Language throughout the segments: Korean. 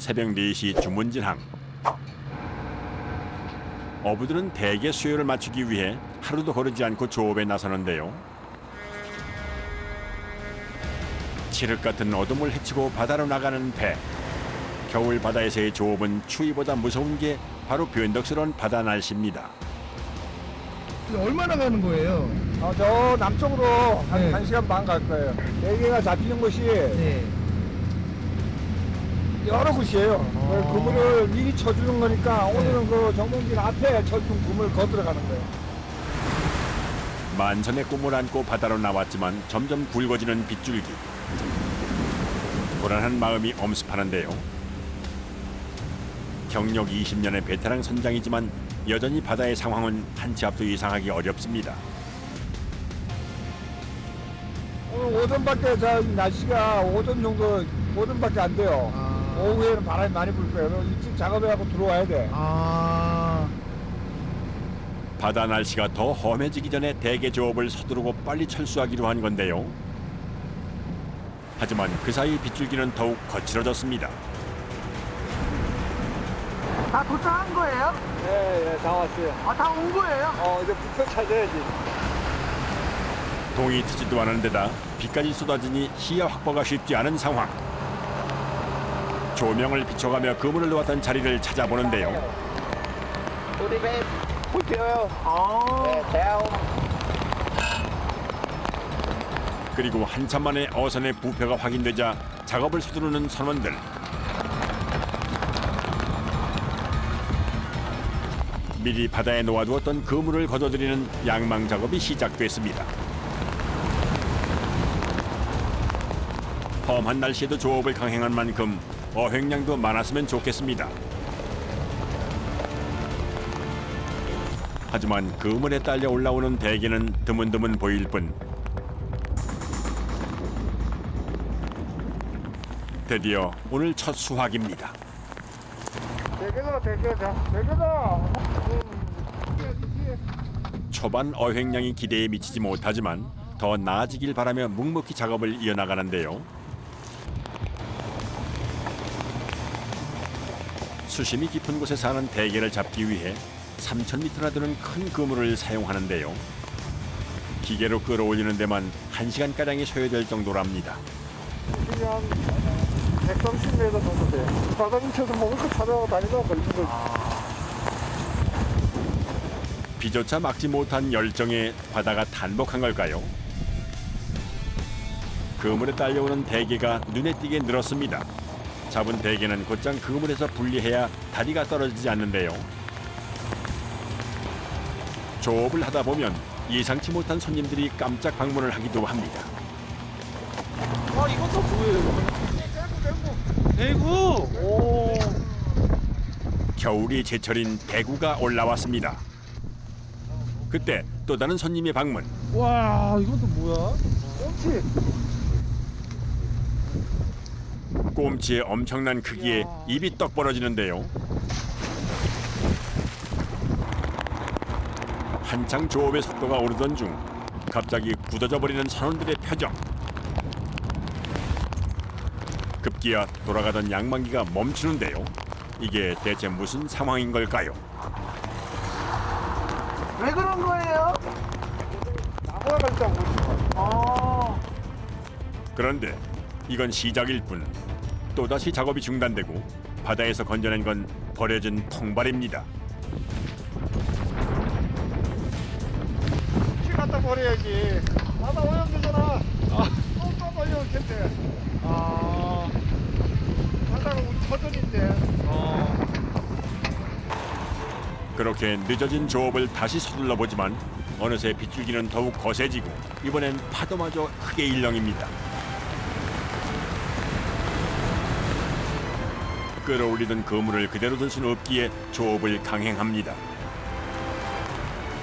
새벽 4시 주문진항. 어부들은 대게 수요를 맞추기 위해 하루도 거르지 않고 조업에 나서는데요. 칠흑 같은 어둠을 헤치고 바다로 나가는 배. 겨울 바다에서의 조업은 추위보다 무서운 게 바로 변덕스러운 바다 날씨입니다. 얼마나 가는 거예요? 저 남쪽으로 한 네. 1시간 반 갈 거예요. 대게가 잡히는 곳이 네. 여러 곳이에요. 그 그물을 미리 쳐주는 거니까 오늘은 그 정봉진 앞에 쳐준 그물 거들어 가는 거예요. 만선의 꿈을 안고 바다로 나왔지만 점점 굵어지는 빗줄기. 불안한 마음이 엄습하는데요. 경력 20년의 베테랑 선장이지만 여전히 바다의 상황은 한치 앞도 예상하기 어렵습니다. 오늘 오전밖에 날씨가 오전 정도 오전밖에 안 돼요. 오후에는 바람이 많이 불 거예요. 그래서 일찍 작업해갖고 들어와야 돼. 바다 날씨가 더 험해지기 전에 대게 조업을 서두르고 빨리 철수하기로 한 건데요. 하지만 그 사이 빗줄기는 더욱 거칠어졌습니다. 다 도착한 거예요? 네, 다 왔어요. 다 온 거예요? 이제 부표 찾아야지. 동이 트지도 않은 데다 비까지 쏟아지니 시야 확보가 쉽지 않은 상황. 조명을 비춰가며 그물을 놓았던 자리를 찾아보는데요. 우리 배 부표요. 네, 대하오. 그리고 한참 만에 어선의 부표가 확인되자 작업을 서두르는 선원들. 미리 바다에 놓아두었던 그물을 걷어들이는 양망 작업이 시작됐습니다. 험한 날씨에도 조업을 강행한 만큼 어획량도 많았으면 좋겠습니다. 하지만 그물에 딸려 올라오는 대게는 드문드문 보일 뿐. 드디어 오늘 첫 수확입니다. 대게다. 초반 어획량이 기대에 미치지 못하지만 더 나아지길 바라며 묵묵히 작업을 이어나가는데요. 수심이 깊은 곳에 사는 대게를 잡기 위해 3,000m나 되는 큰 그물을 사용하는데요. 기계로 끌어올리는 데만 1시간가량이 소요될 정도랍니다. 그냥 130m 정도 돼. 바다 근처에서 먹을 거 찾아가고 다니다가 걸린 거지. 비조차 막지 못한 열정에 바다가 단복한 걸까요? 그물에 딸려오는 대게가 눈에 띄게 늘었습니다. 잡은 대게는 곧장 그물에서 분리해야 다리가 떨어지지 않는데요. 조업을 하다 보면 예상치 못한 손님들이 깜짝 방문을 하기도 합니다. 이것도 뭐예요? 대구! 오. 겨울이 제철인 대구가 올라왔습니다. 그때 또 다른 손님의 방문. 와, 이것도 뭐야? 꽁치. 꼼치의 엄청난 크기에 입이 떡 벌어지는데요. 한창 조업의 속도가 오르던 중 갑자기 굳어져 버리는 선원들의 표정. 급기야 돌아가던 양망기가 멈추는데요. 이게 대체 무슨 상황인 걸까요? 왜 그런 거예요? 나무가 갈지 모르겠어. 그런데 이건 시작일 뿐. 또다시 작업이 중단되고 바다에서 건져낸 건 버려진 통발입니다. 키 갖다 버려야지. 바다 오염되잖아. 또 버리면 괜찮대. 바다가 우리 터전인데. 그렇게 늦어진 조업을 다시 서둘러 보지만 어느새 빗줄기는 더욱 거세지고 이번엔 파도마저 크게 일렁입니다. 끌어올리던 그물을 그대로 둘 수는 없기에 조업을 강행합니다.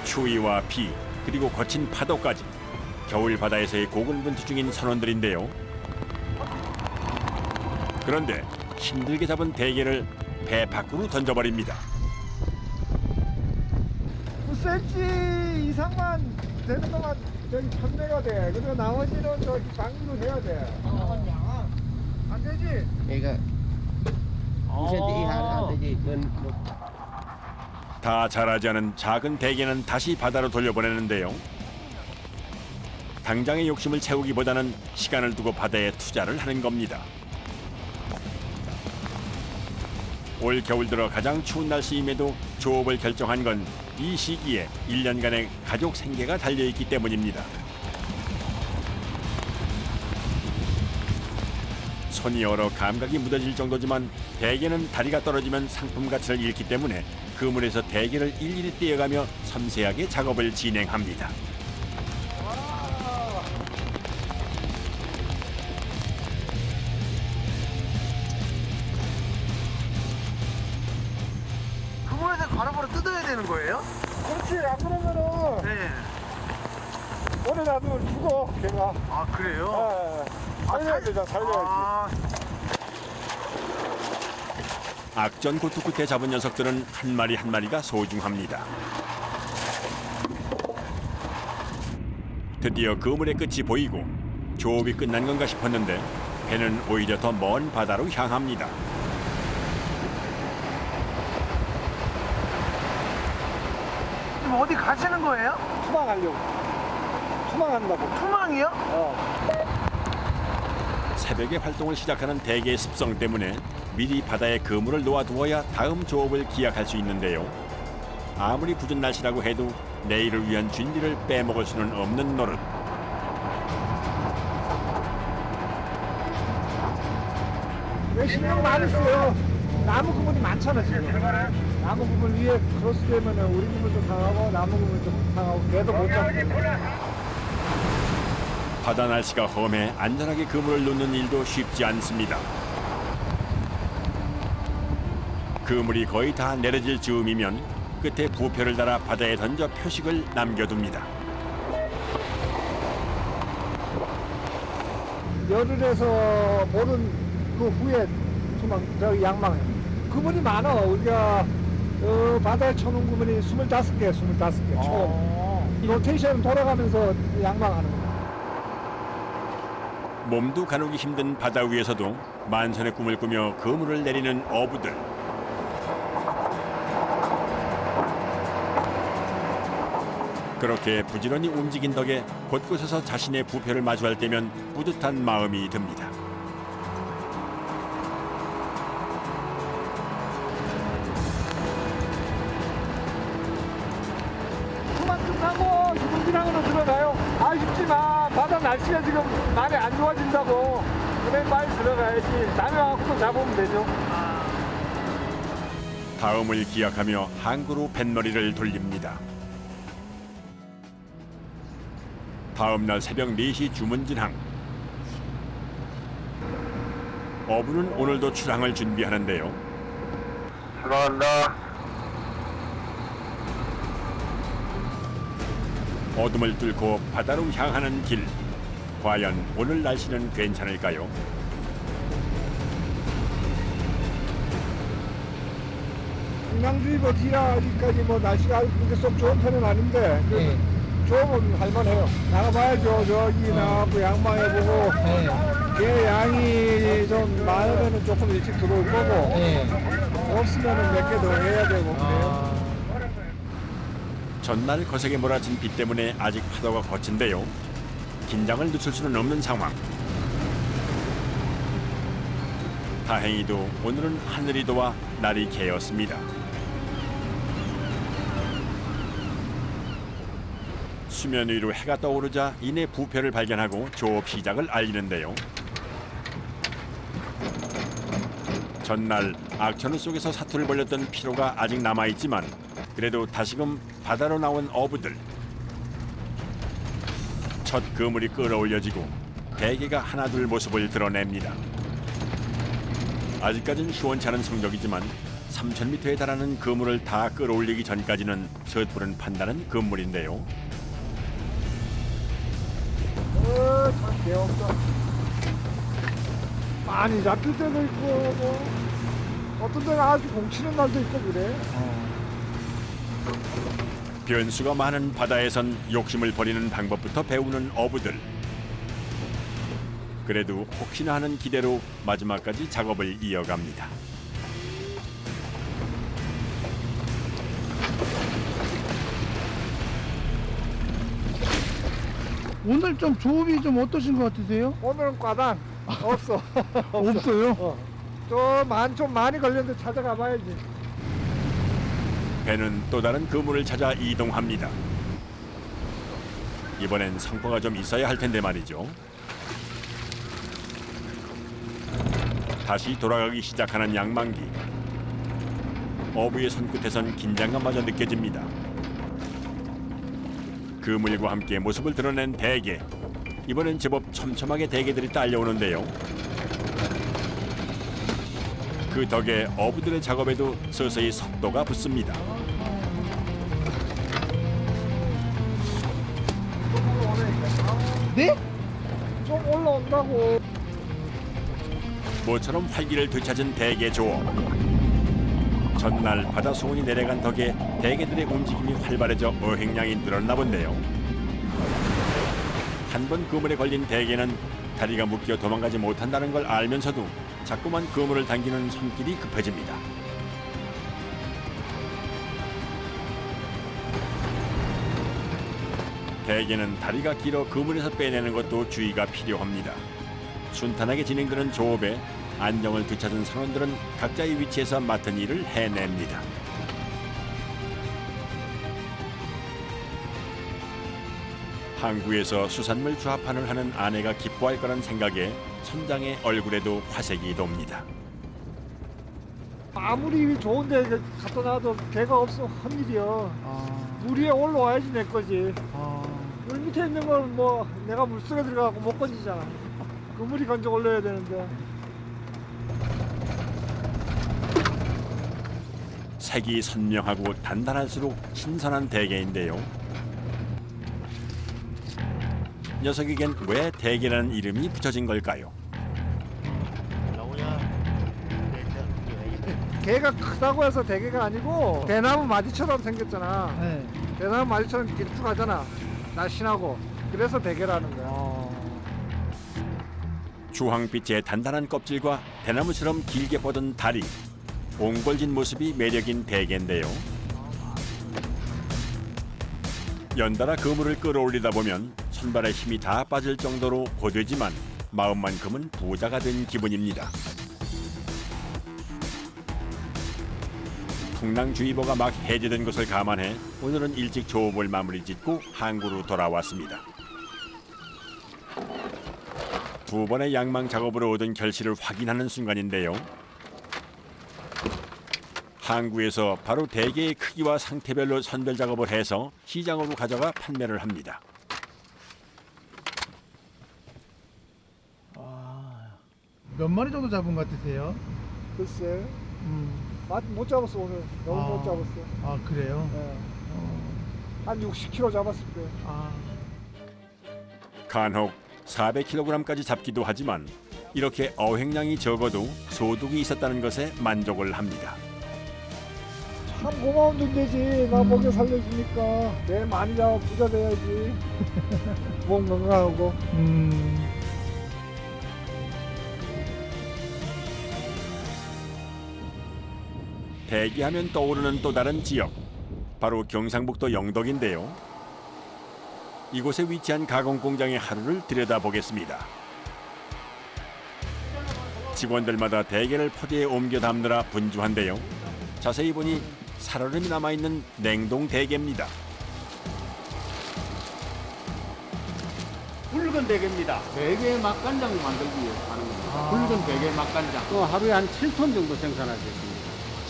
추위와 비 그리고 거친 파도까지 겨울 바다에서의 고군분투 중인 선원들인데요. 그런데 힘들게 잡은 대게를 배 밖으로 던져버립니다. 9cm 이상만 되는 것만 저기 판매가 돼. 그리고 나머지는 저기 방류를 해야 돼. 안 되지? 얘가 2cm 이하는 안 되지. 그건 뭐 다 자라지 않은 작은 대게는 다시 바다로 돌려보내는데요. 당장의 욕심을 채우기보다는 시간을 두고 바다에 투자를 하는 겁니다. 올 겨울 들어 가장 추운 날씨임에도 조업을 결정한 건 이 시기에 1년간의 가족 생계가 달려있기 때문입니다. 손이 얼어 감각이 무뎌질 정도지만 대게는 다리가 떨어지면 상품 가치를 잃기 때문에 그물에서 대게를 일일이 떼어가며 섬세하게 작업을 진행합니다. 그물에서 바로바로 뜯어야 되는 거예요? 그렇지. 안 그러면은 네. 오래 놔두면 죽어 걔가. 아, 그래요? 살려야 되잖아. 살려야지. 아, 악전고투 끝에 잡은 녀석들은 한 마리 한 마리가 소중합니다. 드디어 그물의 끝이 보이고 조업이 끝난 건가 싶었는데 배는 오히려 더 먼 바다로 향합니다. 지금 어디 가시는 거예요? 투망하려고. 투망한다고. 투망이요? 새벽에 활동을 시작하는 대게의 습성 때문에 미리 바다에 그물을 놓아두어야 다음 조업을 기약할 수 있는데요. 아무리 궂은 날씨라고 해도 내일을 위한 준비를 빼먹을 수는 없는 노릇. 왜 신경 많이 써요? 나무 그물이 많잖아 지금. 나무 그물 위에 크로스 되면 우리 그물도 상하고 나무 그물도 상하고 걔도 못 잡고. 바다 날씨가 험해 안전하게 그물을 놓는 일도 쉽지 않습니다. 그물이 거의 다 내려질 즈음이면 끝에 부표를 달아 바다에 던져 표식을 남겨둡니다. 열흘에서 모른 그 후에 저기 양망해. 그물이 많아. 우리가 바다에 쳐놓은 그물이 25개, 25개 총. 로테이션 돌아가면서 양망하는 거야. 몸도 가누기 힘든 바다 위에서도 만선의 꿈을 꾸며 그물을 내리는 어부들. 그렇게 부지런히 움직인 덕에 곳곳에서 자신의 부표를 마주할 때면 뿌듯한 마음이 듭니다. 그만 좀 하고 유분지랑으로 들어가요. 아쉽지만 바다 날씨가 지금 많이 안 좋아진다고. 그래 빨리 들어가야지. 다음에 와서 또 잡으면 되죠. 다음을 기약하며 항구로 뱃머리를 돌립니다. 다음 날 새벽 4시 주문진항. 어부는 오늘도 출항을 준비하는데요. 들어간다. 어둠을 뚫고 바다로 향하는 길. 과연 오늘 날씨는 괜찮을까요? 강남주의보 뒤라기까지 뭐 날씨가 그렇게 썩 좋은 편은 아닌데 네. 조금은 할만해요. 나가봐야죠. 저기 나가고 양망해보고 걔 양이 좀 많으면 조금 일찍 들어올 거고 없으면 몇 개 더 해야 되고 그래요. 전날 거세게 몰아친 비 때문에 아직 파도가 거친데요. 긴장을 늦출 수는 없는 상황. 다행히도 오늘은 하늘이 도와 날이 개었습니다. 수면 위로 해가 떠오르자 이내 부표를 발견하고 조업 시작을 알리는데요. 전날 악천후 속에서 사투를 벌였던 피로가 아직 남아있지만 그래도 다시금 바다로 나온 어부들. 첫 그물이 끌어올려지고 대게가 하나둘 모습을 드러냅니다. 아직까지는 시원치 않은 성적이지만 3,000m에 달하는 그물을 다 끌어올리기 전까지는 섣부른 판단은 금물인데요. 참 개없다. 많이 잡힐 때도 있고 뭐 어떤 데는 아주 공치는 날도 있고 그래. 변수가 많은 바다에선 욕심을 버리는 방법부터 배우는 어부들. 그래도 혹시나 하는 기대로 마지막까지 작업을 이어갑니다. 오늘 좀 조업이 좀 어떠신 것 같으세요? 오늘은 과당 없어. 없어요? 좀 많이 걸렸는데 찾아가 봐야지. 배는 또 다른 그물을 찾아 이동합니다. 이번엔 성과가 좀 있어야 할 텐데 말이죠. 다시 돌아가기 시작하는 양망기. 어부의 손끝에선 긴장감마저 느껴집니다. 그물과 함께 모습을 드러낸 대게. 이번엔 제법 촘촘하게 대게들이 딸려오는데요. 그 덕에 어부들의 작업에도 서서히 속도가 붙습니다. 네? 좀 올라온다고. 모처럼 활기를 되찾은 대게 조업. 전날 바다 수온이 내려간 덕에 대게들의 움직임이 활발해져 어획량이 늘었나 본데요. 한 번 그물에 걸린 대게는 다리가 묶여 도망가지 못한다는 걸 알면서도 자꾸만 그물을 당기는 손길이 급해집니다. 대게는 다리가 길어 그물에서 빼내는 것도 주의가 필요합니다. 순탄하게 진행되는 조업에 안정을 되찾은 선원들은 각자의 위치에서 맡은 일을 해냅니다. 항구에서 수산물 조합판을 하는 아내가 기뻐할 거란 생각에 선장의 얼굴에도 화색이 돕니다. 아무리 좋은데 갖다 놔도 개가 없어 헛일이야. 물 위에 올라와야지 내 거지. 물 밑에 있는 건 뭐 내가 물속에 들어가고 못 건지잖아. 그물이 건져 올려야 되는데. 색이 선명하고 단단할수록 신선한 대게인데요. 녀석에겐 왜 대게라는 이름이 붙여진 걸까요? 개가 크다고 해서 대게가 아니고 대나무 마디처럼 생겼잖아. 네. 대나무 마디처럼 길쭉하잖아. 날씬하고. 그래서 대게라는 거야. 주황빛의 단단한 껍질과 대나무처럼 길게 뻗은 다리, 옹골진 모습이 매력인 대게인데요. 연달아 그물을 끌어올리다 보면 손발의 힘이 다 빠질 정도로 고되지만 마음만큼은 부자가 된 기분입니다. 풍랑주의보가 막 해제된 것을 감안해 오늘은 일찍 조업을 마무리 짓고 항구로 돌아왔습니다. 두 번의 양망 작업으로 얻은 결실을 확인하는 순간인데요. 항구에서 바로 대게의 크기와 상태별로 선별 작업을 해서 시장으로 가져가 판매를 합니다. 몇 마리 정도 잡은 것 같으세요? 글쎄. 못 잡았어 오늘. 너무 못 잡았어. 아 그래요? 네. 한 60kg 잡았을 거예요. 간혹 400kg까지 잡기도 하지만 이렇게 어획량이 적어도 소득이 있었다는 것에 만족을 합니다. 참 고마운 존재지. 나 먹여 살려주니까. 내 많이 잡아 부자 돼야지. 몸 건강하고. 대게하면 떠오르는 또 다른 지역, 바로 경상북도 영덕인데요. 이곳에 위치한 가공공장의 하루를 들여다보겠습니다. 직원들마다 대게를 포대에 옮겨 담느라 분주한데요. 자세히 보니 살얼음이 남아있는 냉동 대게입니다. 붉은 대게입니다. 대게 맛간장 만들기 위해서 하는 겁니다. 붉은 대게 맛간장. 또 하루에 한 7톤 정도 생산할 수 있습니다.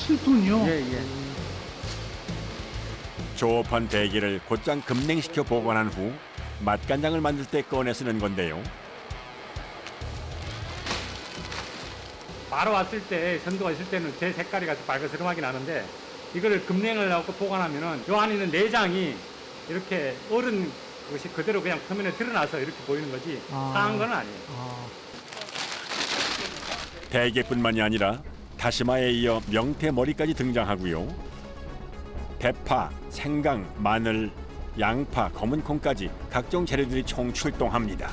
7톤이요? 예. 조업한 대게를 곧장 급냉시켜 보관한 후 맛간장을 만들 때 꺼내 쓰는 건데요. 바로 왔을 때 선도가 있을 때는 제 색깔이 같이 빨간스름하게 나는데 이거를 급냉을 하고 보관하면은 요 안에 있는 내장이 이렇게 얼은 것이 그대로 그냥 표면에 드러나서 이렇게 보이는 거지 상한 건 아니에요. 대게뿐만이 아니라 다시마에 이어 명태 머리까지 등장하고요. 대파, 생강, 마늘, 양파, 검은 콩까지 각종 재료들이 총 출동합니다.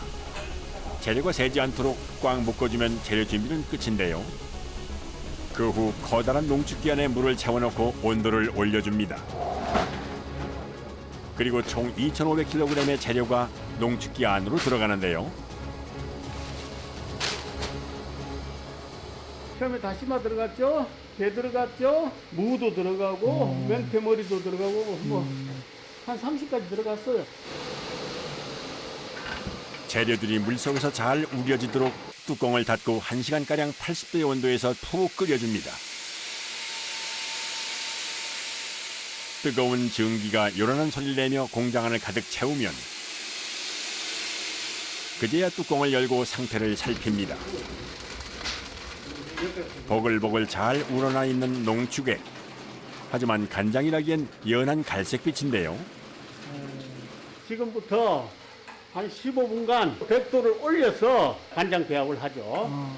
재료가 새지 않도록 꽉 묶어주면 재료 준비는 끝인데요. 그 후 커다란 농축기 안에 물을 채워넣고 온도를 올려줍니다. 그리고 총 2,500kg의 재료가 농축기 안으로 들어가는데요. 처음에 다시마 들어갔죠? 게 들어갔죠? 무도 들어가고 맹태머리도 들어가고 뭐 한 30까지 들어갔어요. 재료들이 물속에서 잘 우려지도록 뚜껑을 닫고 1시간가량 80도의 온도에서 푹 끓여줍니다. 뜨거운 증기가 요란한 소리를 내며 공장 안을 가득 채우면 그제야 뚜껑을 열고 상태를 살핍니다. 보글보글 잘 우러나 있는 농축액. 하지만 간장이라기엔 연한 갈색빛인데요. 지금부터 한 15분간 100도를 올려서 간장 배합을 하죠.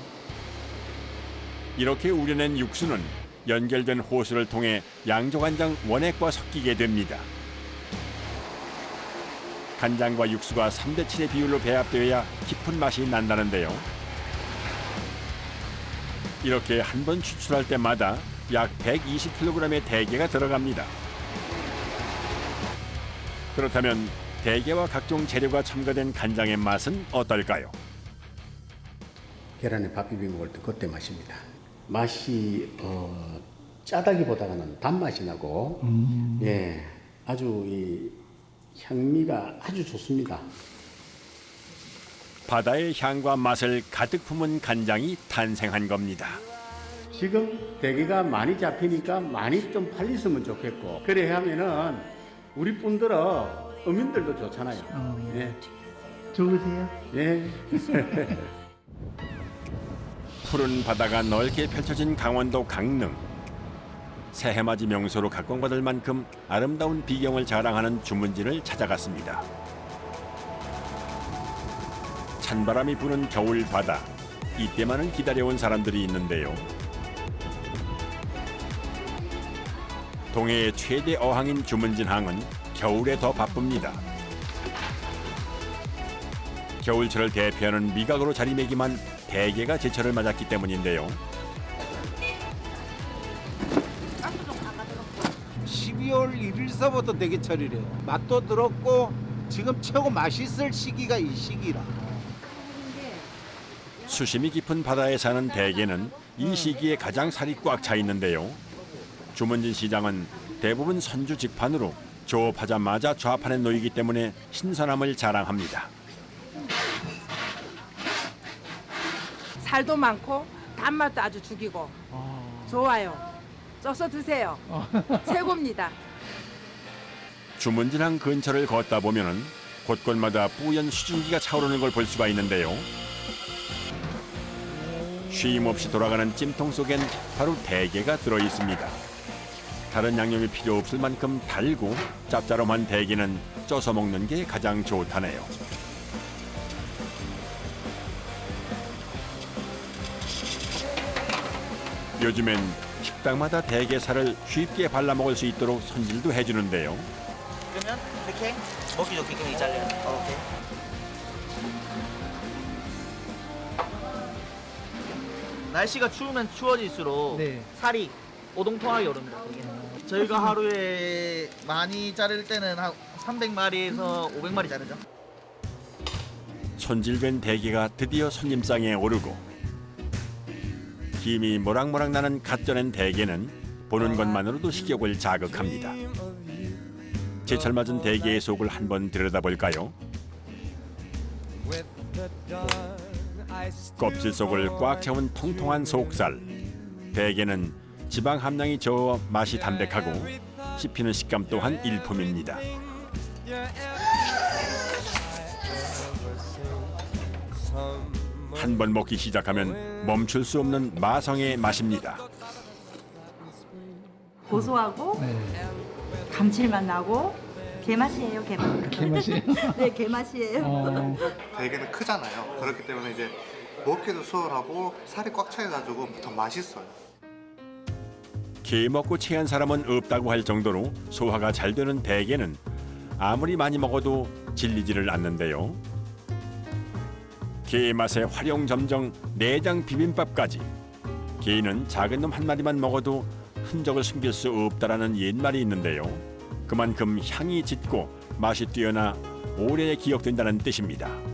이렇게 우려낸 육수는 연결된 호수를 통해 양조간장 원액과 섞이게 됩니다. 간장과 육수가 3대 7의 비율로 배합되어야 깊은 맛이 난다는데요. 이렇게 한 번 추출할 때마다 약 120kg의 대게가 들어갑니다. 그렇다면 대게와 각종 재료가 첨가된 간장의 맛은 어떨까요? 계란에 밥 비벼 먹을 때 그때 맛입니다. 맛이 짜다기보다는 단맛이 나고 예, 아주 이 향미가 아주 좋습니다. 바다의 향과 맛을 가득 품은 간장이 탄생한 겁니다. 지금 대게가 많이 잡히니까 많이 좀 팔렸으면 좋겠고 그래 하면은 우리 분들은 어민들도 좋잖아요. 예. 좋으세요? 예. 푸른 바다가 넓게 펼쳐진 강원도 강릉. 새해맞이 명소로 각광받을 만큼 아름다운 비경을 자랑하는 주문진을 찾아갔습니다. 찬바람이 부는 겨울 바다. 이때만은 기다려온 사람들이 있는데요. 동해의 최대 어항인 주문진항은 겨울에 더 바쁩니다. 겨울철을 대표하는 미각으로 자리매김한 대게가 제철을 맞았기 때문인데요. 12월 1일서부터 대게철이래요. 맛도 들었고 지금 최고 맛있을 시기가 이 시기라. 수심이 깊은 바다에 사는 대게는 이 시기에 가장 살이 꽉 차 있는데요. 주문진 시장은 대부분 선주 직판으로 조업하자마자 좌판에 놓이기 때문에 신선함을 자랑합니다. 살도 많고 단맛도 아주 죽이고 좋아요. 쪄서 드세요. 최고입니다. 주문진항 근처를 걷다 보면은 곳곳마다 뿌연 수증기가 차오르는 걸 볼 수가 있는데요. 쉼 없이 돌아가는 찜통 속엔 바로 대게가 들어 있습니다. 다른 양념이 필요 없을 만큼 달고 짭짤한 대게는 쪄서 먹는 게 가장 좋다네요. 요즘엔 식당마다 대게살을 쉽게 발라 먹을 수 있도록 손질도 해주는데요. 그러면 이렇게 먹기 좋게끔 이 잘려요. 오케이. 날씨가 추우면 추워질수록 네. 살이 오동통하게 오릅니다. 되게. 저희가 하루에 많이 자를 때는 한 300마리에서 500마리 자르죠. 손질된 대게가 드디어 손님상에 오르고 김이 모락모락 나는 갓 쪄낸 대게는 보는 것만으로도 식욕을 자극합니다. 제철 맞은 대게의 속을 한번 들여다볼까요? 껍질 속을 꽉 채운 통통한 속살. 대게는 지방 함량이 적어 맛이 담백하고 씹히는 식감 또한 일품입니다. 한 번 먹기 시작하면 멈출 수 없는 마성의 맛입니다. 고소하고 네. 감칠맛 나고 게맛이에요, 게맛. 개맛이에요? 네, 게맛이에요. 대게는 크잖아요. 그렇기 때문에 이제 먹기도 수월하고 살이 꽉 차가지고 더 맛있어요. 게 먹고 체한 사람은 없다고 할 정도로 소화가 잘 되는 대게는 아무리 많이 먹어도 질리지를 않는데요. 게의 맛에 활용점정 내장 비빔밥까지. 게는 작은 놈 한 마리만 먹어도 흔적을 숨길 수 없다라는 옛말이 있는데요. 그만큼 향이 짙고 맛이 뛰어나 오래 기억된다는 뜻입니다.